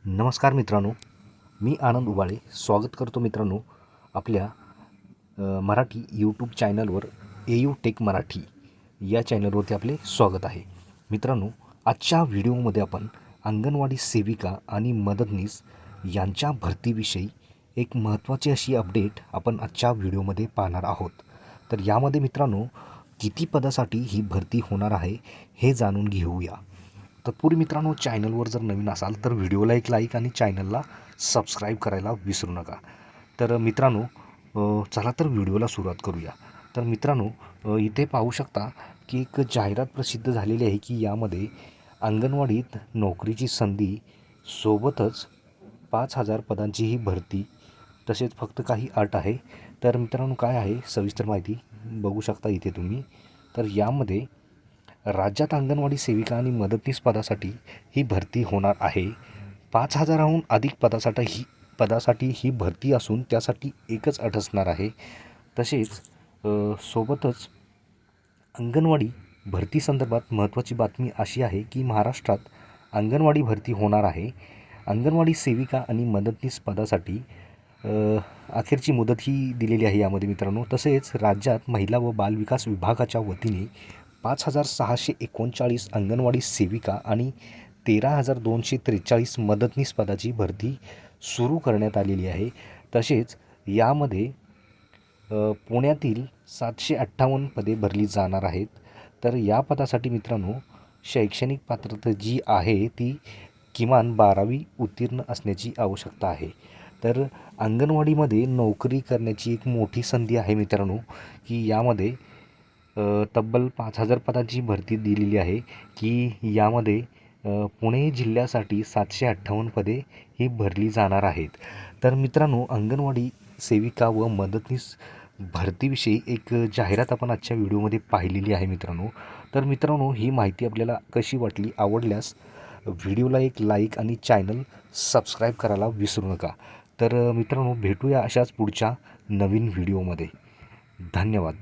नमस्कार मित्रांनो, मी आनंद उबाळे स्वागत करतो मित्रांनो आपल्या मराठी यूट्यूब चॅनलवर AU टेक मराठी या चॅनलवरती आपले स्वागत आहे. मित्रांनो, आजच्या व्हिडिओमध्ये आपण अंगणवाडी सेविका आणि मदतनीस यांच्या भरतीविषयी एक महत्त्वाची अशी अपडेट आपण आजच्या व्हिडिओमध्ये पाहणार आहोत. तर यामध्ये मित्रांनो किती पदासाठी ही भरती होणार आहे हे जाणून घेऊया. तत्पूर्वी मित्रांनो, चॅनलवर जर नवीन असाल तर व्हिडिओला एक लाईक आणि चॅनलला सबस्क्राईब करायला विसरू नका. तर मित्रांनो चला तर व्हिडिओला सुरुवात करूया. तर मित्रांनो इथे पाहू शकता की एक जाहिरात प्रसिद्ध झालेली आहे की यामध्ये अंगणवाडीत नोकरीची संधी सोबतच 5,000 पदांची ही भरती, तसेच फक्त काही अट आहे. तर मित्रांनो काय आहे सविस्तर माहिती बघू शकता इथे तुम्ही. तर यामध्ये राज्यात अंगणवाडी सेविका आणि मदतनीस पदासाठी ही भरती होणार आहे. 5,000हून अधिक पदासाठी ही भरती असून त्यासाठी एकच अट असणार आहे. तसेच सोबतच अंगणवाडी भरती संदर्भात महत्त्वाची बातमी अशी आहे की महाराष्ट्रात अंगणवाडी भरती होणार आहे. अंगणवाडी सेविका आणि मदतनीस पदासाठी अखेरची मुदत ही दिलेली आहे यामध्ये मित्रांनो. तसेच राज्यात महिला व बालविकास विभागाच्या वतीने 5,639 अंगणवाडी सेविका आणि 13,243 मदतनीस पदाची भरती सुरू करण्यात आलेली आहे. तसेच यामध्ये पुण्यातील 758 पदे भरली जाणार आहेत. तर या पदासाठी मित्रांनो शैक्षणिक पात्रता जी आहे ती किमान 12वी उत्तीर्ण असण्याची आवश्यकता आहे. तर अंगणवाडीमध्ये नोकरी करण्याची एक मोठी संधी आहे मित्रांनो की यामध्ये तब्बल 5,000 पदांची भरती दिलेली आहे की यामध्ये पुणे जिल्ह्यासाठी 758 पदे ही भरली जाणार आहेत. तर मित्रांनो अंगणवाडी सेविका व मदतनीस भरतीविषयी एक जाहिरात आपण आजच्या व्हिडिओमध्ये पाहिलेली आहे मित्रांनो. तर मित्रांनो ही माहिती आपल्याला कशी वाटली, आवडल्यास व्हिडिओला एक लाईक आणि चॅनल सबस्क्राईब करायला विसरू नका. तर मित्रांनो भेटूया अशाच पुढच्या नवीन व्हिडिओमध्ये. धन्यवाद.